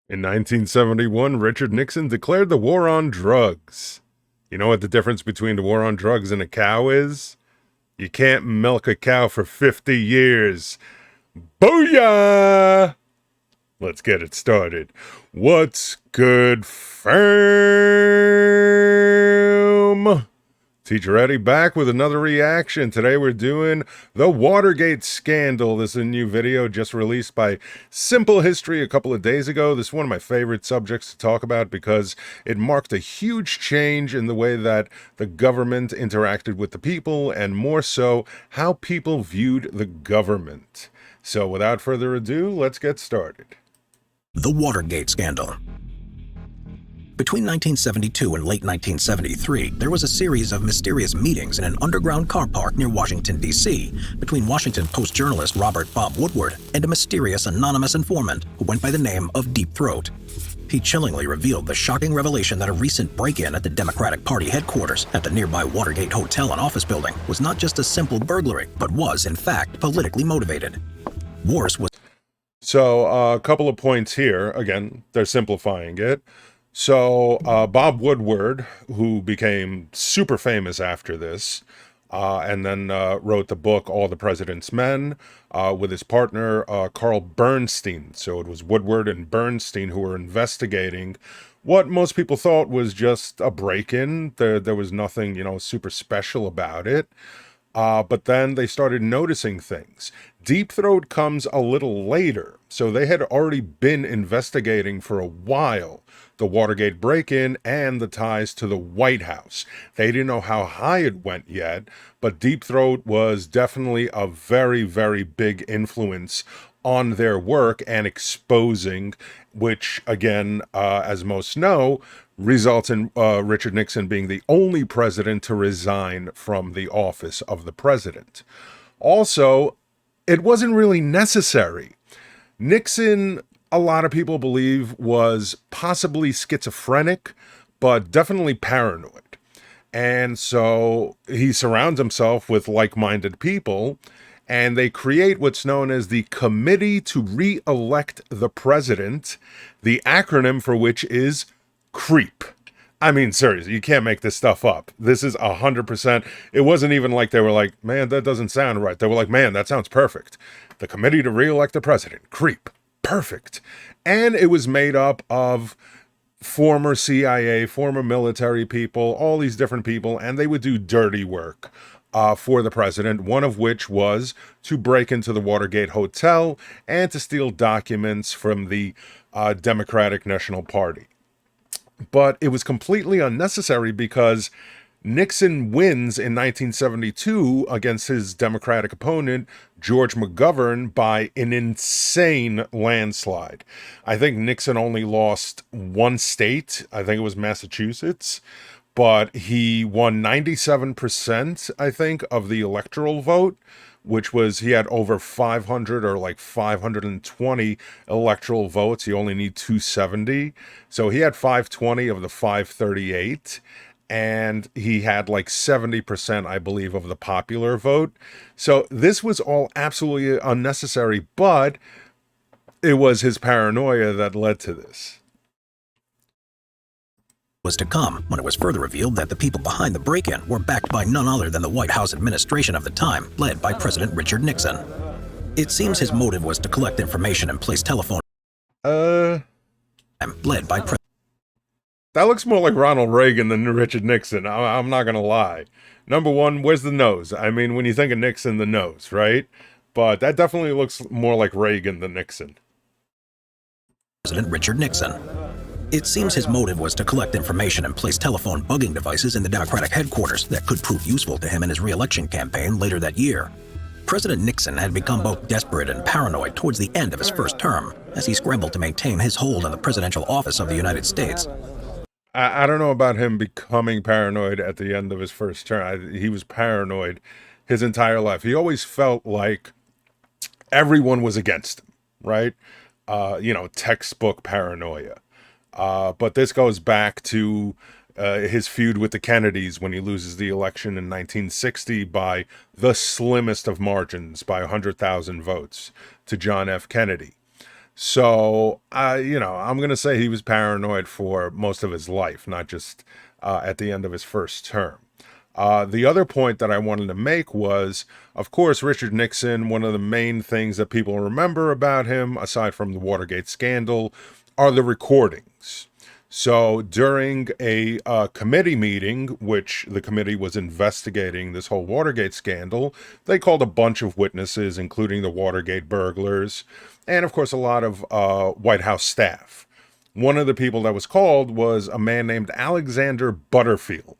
In 1971, Richard Nixon declared the war on drugs. You know what the difference between the war on drugs and a cow is? You can't milk a cow for 50 years. Booyah! Let's get it started. What's good, fam? Teacher Eddie back with another reaction. Today we're doing the Watergate scandal. This is a new video just released by Simple History a couple of days ago. This is one of my favorite subjects to talk about because it marked a huge change in the way that the government interacted with the people, and more so, how people viewed the government. So without further ado, let's get started. The Watergate scandal. Between 1972 and late 1973, there was a series of mysterious meetings in an underground car park near Washington, D.C., between Washington Post journalist Robert Bob Woodward and a mysterious anonymous informant who went by the name of Deep Throat. He chillingly revealed the shocking revelation that a recent break-in at the Democratic Party headquarters at the nearby Watergate Hotel and office building was not just a simple burglary, but was, in fact, politically motivated. Worse was... So a couple of points here. Again, they're simplifying it. So Bob Woodward, who became super famous after this, and then wrote the book All the President's Men with his partner Carl Bernstein. So it was Woodward and Bernstein who were investigating what most people thought was just a break-in. There was nothing, super special about it. But then they started noticing things. Deep Throat comes a little later, so they had already been investigating for a while the Watergate break-in and the ties to the White House. They didn't know how high it went yet, but Deep Throat was definitely a very, very big influence on their work and exposing, which again, as most know, results in Richard Nixon being the only president to resign from the office of the president. Also, it wasn't really necessary. Nixon, a lot of people believe, was possibly schizophrenic, but definitely paranoid. And so he surrounds himself with like-minded people, and they create what's known as the Committee to Re-elect the President, the acronym for which is CREEP. I mean, seriously, you can't make this stuff up. This is 100%. It wasn't even like they were like, man, that doesn't sound right. They were like, man, that sounds perfect. The Committee to Re-elect the President, CREEP. Perfect. And it was made up of former CIA, former military people, all these different people, and they would do dirty work for the president, one of which was to break into the Watergate Hotel and to steal documents from the Democratic National Party. But it was completely unnecessary because Nixon wins in 1972 against his Democratic opponent, George McGovern, by an insane landslide. I think Nixon only lost one state. I think it was Massachusetts. But he won 97%, I think, of the electoral vote, which was, he had over 500 or like 520 electoral votes. He only need 270. So he had 520 of the 538. And he had like 70%, I believe, of the popular vote. So this was all absolutely unnecessary, but it was his paranoia that led to this. Was to come when it was further revealed that the people behind the break-in were backed by none other than the White House administration of the time, led by President Richard Nixon. It seems his motive was to collect information and place telephone led by That looks more like Ronald Reagan than Richard Nixon. I'm not gonna lie. Number one, where's the nose? I mean, when you think of Nixon, the nose, right? But that definitely looks more like Reagan than Nixon. President Richard Nixon. It seems his motive was to collect information and place telephone bugging devices in the Democratic headquarters that could prove useful to him in his re-election campaign later that year. President Nixon had become both desperate and paranoid towards the end of his first term, as he scrambled to maintain his hold on the presidential office of the United States. I don't know about him becoming paranoid at the end of his first term. He was paranoid his entire life. He always felt like everyone was against him, right? Textbook paranoia. But this goes back to his feud with the Kennedys when he loses the election in 1960 by the slimmest of margins, by 100,000 votes, to John F. Kennedy. So, I'm going to say he was paranoid for most of his life, not just at the end of his first term. The other point that I wanted to make was, of course, Richard Nixon, one of the main things that people remember about him, aside from the Watergate scandal, are the recordings. So during a committee meeting, which the committee was investigating this whole Watergate scandal, they called a bunch of witnesses, including the Watergate burglars, and of course a lot of White House staff. One of the people that was called was a man named Alexander Butterfield.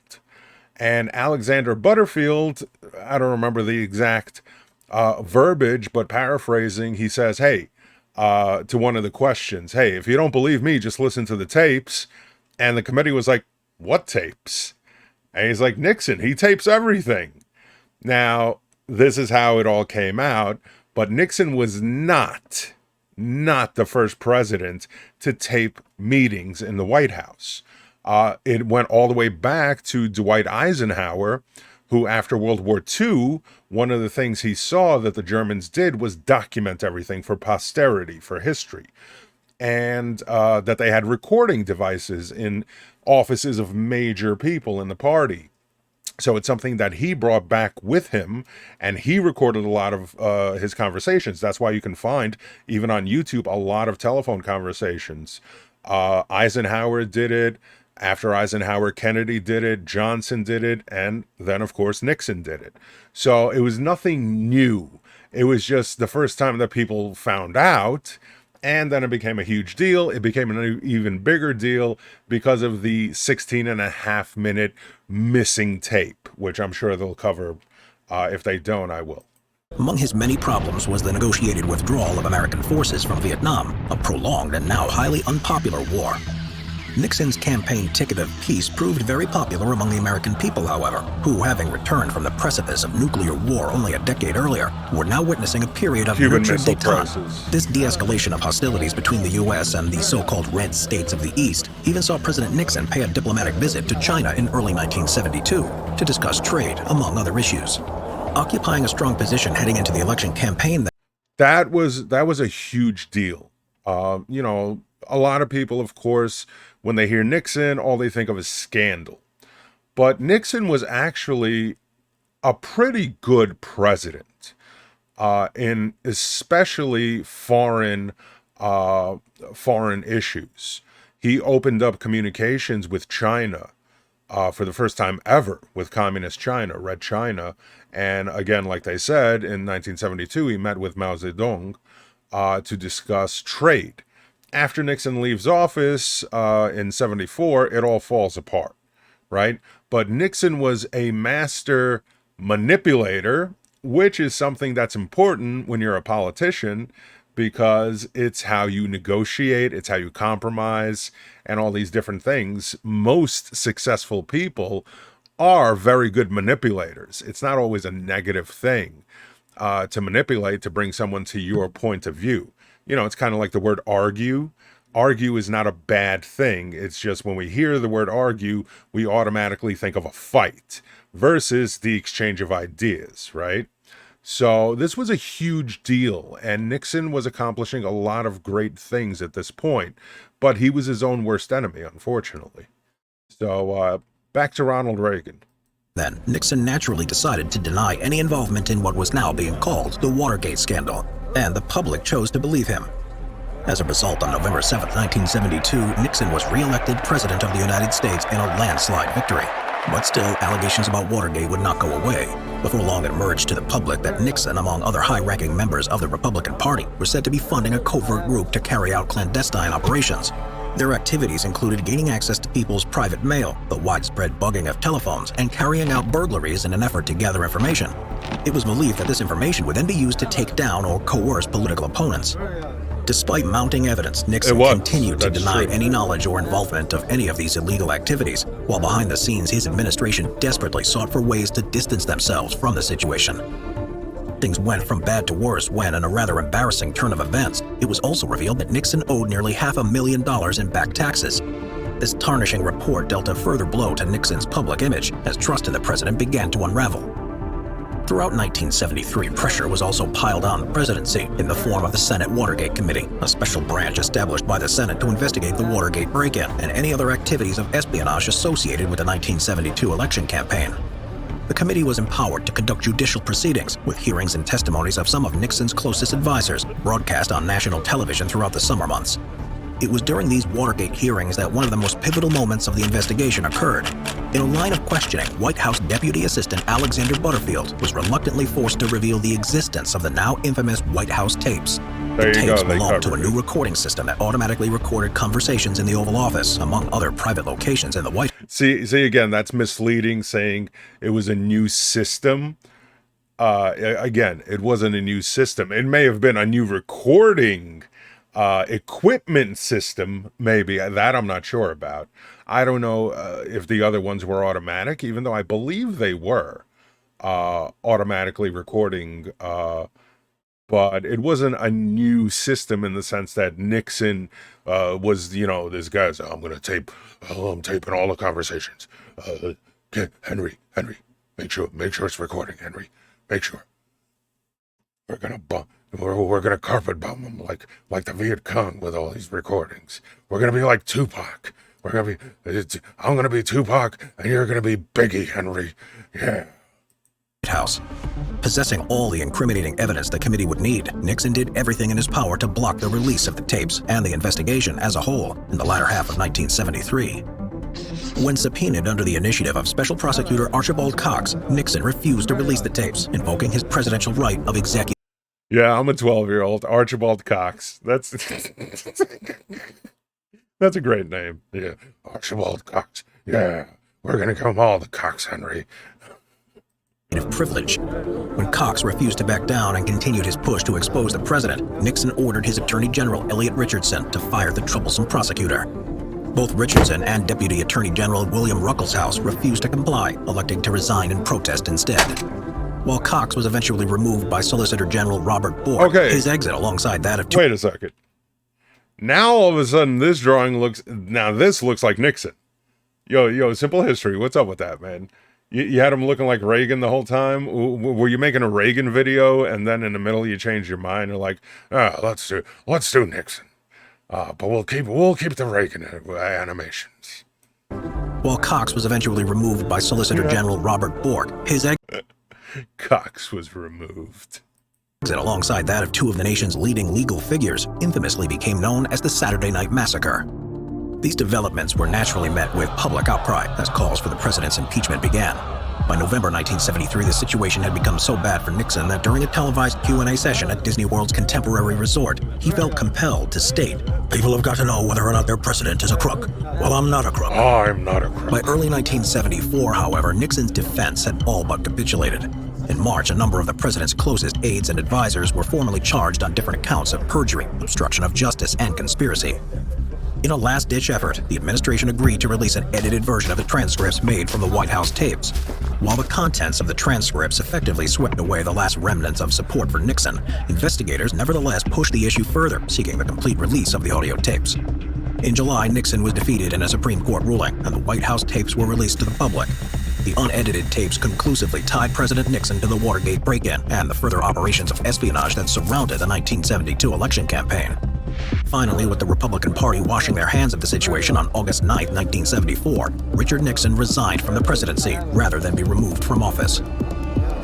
And Alexander Butterfield, I don't remember the exact verbiage, but paraphrasing, he says, hey, to one of the questions, hey, if you don't believe me, just listen to the tapes. And the committee was like, what tapes? And he's like, Nixon, he tapes everything. Now, this is how it all came out, but Nixon was not the first president to tape meetings in the White House. It went all the way back to Dwight Eisenhower, who after World War II, one of the things he saw that the Germans did was document everything for posterity, for history. And that they had recording devices in offices of major people in the party. So it's something that he brought back with him, and he recorded a lot of his conversations. That's why you can find, even on YouTube, a lot of telephone conversations. Eisenhower did it. After Eisenhower, Kennedy did it, Johnson did it, and then, of course, Nixon did it. So it was nothing new. It was just the first time that people found out, and then it became a huge deal. It became an even bigger deal because of the 16.5-minute missing tape, which I'm sure they'll cover. If they don't, I will. Among his many problems was the negotiated withdrawal of American forces from Vietnam, a prolonged and now highly unpopular war. Nixon's campaign ticket of peace proved very popular among the American people, however, who, having returned from the precipice of nuclear war only a decade earlier, were now witnessing a period of nurture détente. This de-escalation of hostilities between the U.S. and the so-called red states of the East even saw President Nixon pay a diplomatic visit to China in early 1972 to discuss trade, among other issues. Occupying a strong position heading into the election campaign that was a huge deal. A lot of people, of course, when they hear Nixon, all they think of is scandal. But Nixon was actually a pretty good president in especially foreign issues. He opened up communications with China for the first time ever with communist China, Red China. And again, like they said, in 1972, he met with Mao Zedong to discuss trade. After Nixon leaves office in 74, it all falls apart, right? But Nixon was a master manipulator, which is something that's important when you're a politician, because it's how you negotiate, it's how you compromise, and all these different things. Most successful people are very good manipulators. It's not always a negative thing to manipulate, to bring someone to your point of view. It's kind of like the word argue. Argue is not a bad thing. It's just when we hear the word argue, we automatically think of a fight versus the exchange of ideas, right? So this was a huge deal, and Nixon was accomplishing a lot of great things at this point, but he was his own worst enemy, unfortunately. So back to Ronald Reagan. Then, Nixon naturally decided to deny any involvement in what was now being called the Watergate scandal, and the public chose to believe him. As a result, on November 7, 1972, Nixon was re-elected President of the United States in a landslide victory. But still, allegations about Watergate would not go away. Before long, it emerged to the public that Nixon, among other high-ranking members of the Republican Party, were said to be funding a covert group to carry out clandestine operations. Their activities included gaining access to people's private mail, the widespread bugging of telephones, and carrying out burglaries in an effort to gather information. It was believed that this information would then be used to take down or coerce political opponents. Despite mounting evidence, Nixon continued to deny any knowledge or involvement of any of these illegal activities, while behind the scenes his administration desperately sought for ways to distance themselves from the situation. Things went from bad to worse when, in a rather embarrassing turn of events, it was also revealed that Nixon owed nearly $500,000 in back taxes. This tarnishing report dealt a further blow to Nixon's public image as trust in the president began to unravel. Throughout 1973, pressure was also piled on the presidency in the form of the Senate Watergate Committee, a special branch established by the Senate to investigate the Watergate break-in and any other activities of espionage associated with the 1972 election campaign. The committee was empowered to conduct judicial proceedings, with hearings and testimonies of some of Nixon's closest advisors broadcast on national television throughout the summer months. It was during these Watergate hearings that one of the most pivotal moments of the investigation occurred. In a line of questioning, White House Deputy Assistant Alexander Butterfield was reluctantly forced to reveal the existence of the now infamous White House tapes. The tapes belonged to a new recording system that automatically recorded conversations in the Oval Office, among other private locations in the White House. See again, that's misleading, saying it was a new system. Again, it wasn't a new system. It may have been a new recording equipment system, maybe. That I'm not sure about. I don't know if the other ones were automatic, even though I believe they were automatically recording, but it wasn't a new system in the sense that Nixon was, this guy's, I'm taping all the conversations. Henry, make sure it's recording, Henry. Make sure. We're gonna carpet bomb them like the Viet Cong with all these recordings. We're gonna be like Tupac. I'm gonna be Tupac, and you're gonna be Biggie, Henry. Yeah. House. Possessing all the incriminating evidence the committee would need, Nixon did everything in his power to block the release of the tapes and the investigation as a whole in the latter half of 1973. When subpoenaed under the initiative of Special Prosecutor Archibald Cox, Nixon refused to release the tapes, invoking his presidential right of executive. Yeah, I'm a 12-year-old. Archibald Cox. That's a great name. Yeah, Archibald Cox. Yeah, we're gonna give them all the Cox, Henry. Privilege. When Cox refused to back down and continued his push to expose the president, Nixon ordered his Attorney General Elliot Richardson to fire the troublesome prosecutor. Both Richardson and Deputy Attorney General William Ruckelshaus refused to comply, electing to resign in protest instead. While Cox was eventually removed by Solicitor General Robert Bork, his exit alongside that of... Wait a second. Now all of a sudden this looks like Nixon. Yo, simple history. What's up with that, man? You had him looking like Reagan the whole time? Were you making a Reagan video and then in the middle you changed your mind? You're like, let's do Nixon. But we'll keep the Reagan animations. While Cox was eventually removed by Solicitor General Robert Bork, his Cox was removed. Exit alongside that of two of the nation's leading legal figures infamously became known as the Saturday Night Massacre. These developments were naturally met with public outcry as calls for the president's impeachment began. By November 1973, the situation had become so bad for Nixon that during a televised Q&A session at Disney World's Contemporary Resort, he felt compelled to state, "People have got to know whether or not their president is a crook. Well, I'm not a crook." I'm not a crook. By early 1974, however, Nixon's defense had all but capitulated. In March, a number of the president's closest aides and advisors were formally charged on different counts of perjury, obstruction of justice, and conspiracy. In a last-ditch effort, the administration agreed to release an edited version of the transcripts made from the White House tapes. While the contents of the transcripts effectively swept away the last remnants of support for Nixon, investigators nevertheless pushed the issue further, seeking the complete release of the audio tapes. In July, Nixon was defeated in a Supreme Court ruling, and the White House tapes were released to the public. The unedited tapes conclusively tied President Nixon to the Watergate break-in and the further operations of espionage that surrounded the 1972 election campaign. Finally, with the Republican Party washing their hands of the situation on August 9, 1974, Richard Nixon resigned from the presidency rather than be removed from office.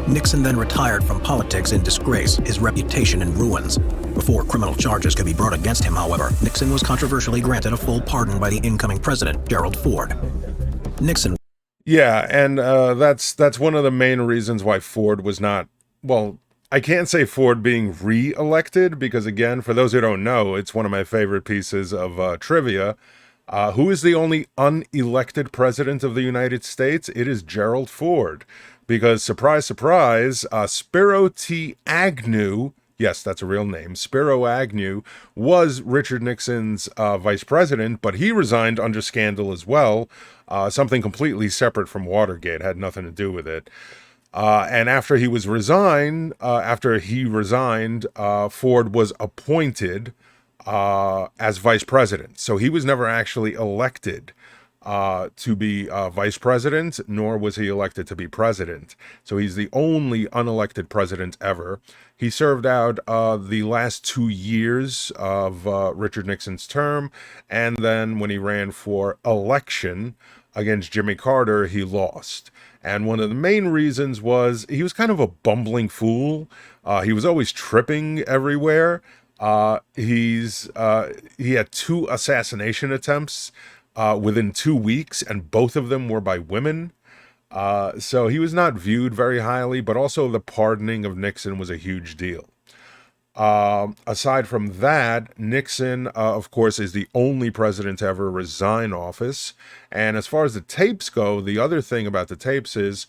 Nixon then retired from politics in disgrace, his reputation in ruins. Before criminal charges could be brought against him, however, Nixon was controversially granted a full pardon by the incoming president, Gerald Ford. Nixon... Yeah, and that's one of the main reasons why Ford was not... Well, I can't say Ford being re-elected, because again, for those who don't know, it's one of my favorite pieces of trivia. Who is the only unelected president of the United States? It is Gerald Ford. Because, surprise, surprise, Spiro T. Agnew, yes, that's a real name, Spiro Agnew, was Richard Nixon's vice president, but he resigned under scandal as well, something completely separate from Watergate, had nothing to do with it. And after he resigned, Ford was appointed as vice president. So he was never actually elected to be vice president, nor was he elected to be president. So he's the only unelected president ever. He served out the last 2 years of Richard Nixon's term, and then when he ran for election against Jimmy Carter, he lost. And one of the main reasons was he was kind of a bumbling fool. He was always tripping everywhere. He had 2 assassination attempts within 2 weeks, and both of them were by women. So he was not viewed very highly, but also the pardoning of Nixon was a huge deal. Aside from that, Nixon, of course, is the only president to ever resign office. And as far as the tapes go, the other thing about the tapes is,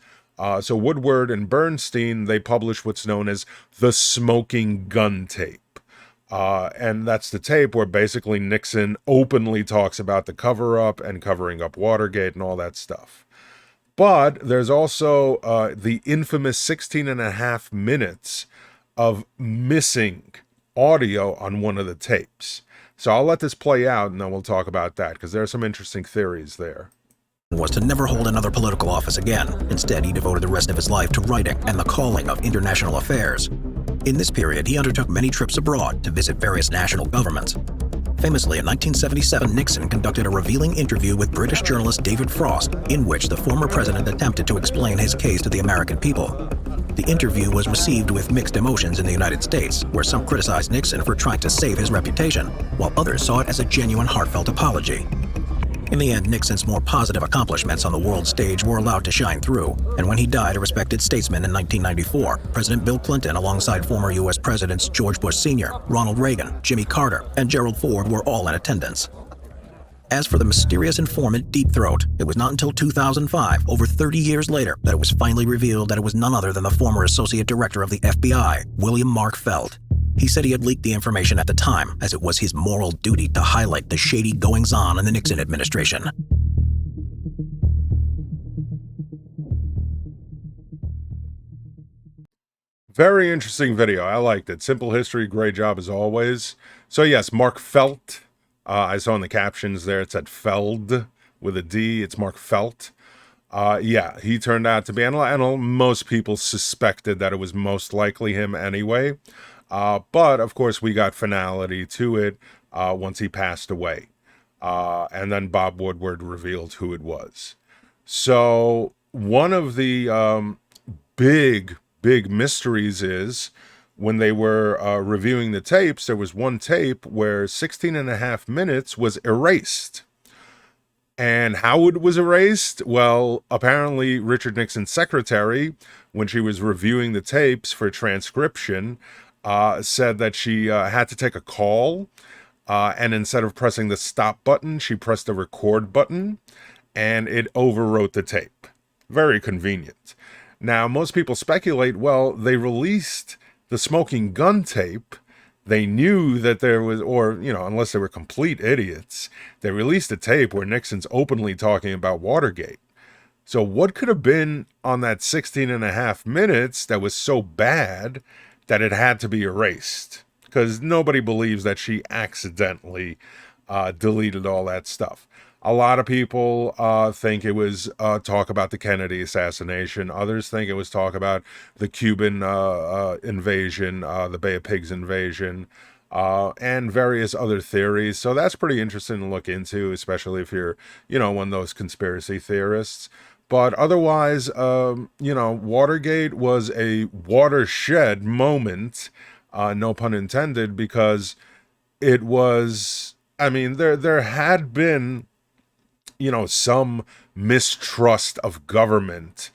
so Woodward and Bernstein, they published what's known as the smoking gun tape. And that's the tape where basically Nixon openly talks about the cover-up and covering up Watergate and all that stuff. But there's also the infamous 16 and a half minutes of missing audio on one of the tapes. So I'll let this play out and then we'll talk about that, because there are some interesting theories there. Was to never hold another political office again. Instead, he devoted the rest of his life to writing and the calling of international affairs. In this period, he undertook many trips abroad to visit various national governments. Famously, in 1977, Nixon conducted a revealing interview with British journalist David Frost, in which the former president attempted to explain his case to the American people. The interview was received with mixed emotions in the United States, where some criticized Nixon for trying to save his reputation, while others saw it as a genuine, heartfelt apology. In the end, Nixon's more positive accomplishments on the world stage were allowed to shine through, and when he died a respected statesman in 1994, President Bill Clinton, alongside former U.S. Presidents George Bush Sr., Ronald Reagan, Jimmy Carter, and Gerald Ford were all in attendance. As for the mysterious informant Deep Throat, it was not until 2005, over 30 years later, that it was finally revealed that it was none other than the former Associate Director of the FBI, William Mark Felt. He said he had leaked the information at the time, as it was his moral duty to highlight the shady goings-on in the Nixon administration. Very interesting video. I liked it. Simple history, great job as always. So yes, Mark Felt. I saw in the captions there it said Feld with a D. It's Mark Felt. Yeah, he turned out to be, and most people suspected that it was most likely him anyway. But of course, we got finality to it once he passed away. And then Bob Woodward revealed who it was. So one of the big mysteries is when they were reviewing the tapes, there was one tape where 16 and a half minutes was erased. And how it was erased? Well, apparently Richard Nixon's secretary, when she was reviewing the tapes for transcription, said that she had to take a call, and instead of pressing the stop button, she pressed the record button, and it overwrote the tape. Very convenient. Now, most people speculate, well, they released the smoking gun tape. They knew that there was, or, unless they were complete idiots, they released a tape where Nixon's openly talking about Watergate. So what could have been on that 16 and a half minutes that was so bad that it had to be erased? Because nobody believes that she accidentally deleted all that stuff. A lot of people think it was talk about the Kennedy assassination. Others think it was talk about the Cuban invasion, the Bay of Pigs invasion, and various other theories. So that's pretty interesting to look into, especially if you're, one of those conspiracy theorists. But otherwise, Watergate was a watershed moment, no pun intended, because it was, there had been, some mistrust of government,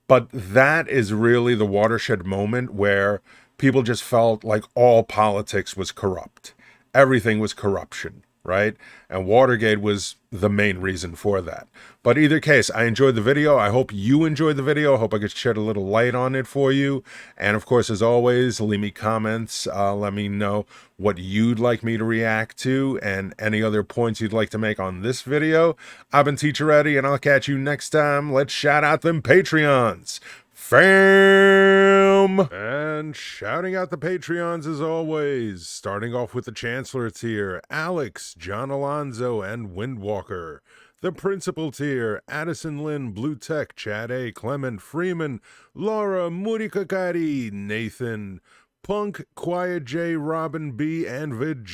but that is really the watershed moment where people just felt like all politics was corrupt. Everything was corruption, right? And Watergate was the main reason for that. But either case, I enjoyed the video. I hope you enjoyed the video. I hope I could shed a little light on it for you. And of course, as always, leave me comments. Let me know what you'd like me to react to and any other points you'd like to make on this video. I've been Teacher Eddie, and I'll catch you next time. Let's shout out them Patreons. Fam! And shouting out the Patreons as always, starting off with the Chancellor tier, Alex, John Alonzo, and Windwalker. The Principal Tier, Addison Lynn, Blue Tech, Chad A, Clement Freeman, Laura, Moody Kakari, Nathan, Punk, Quiet J, Robin B, and Vijay.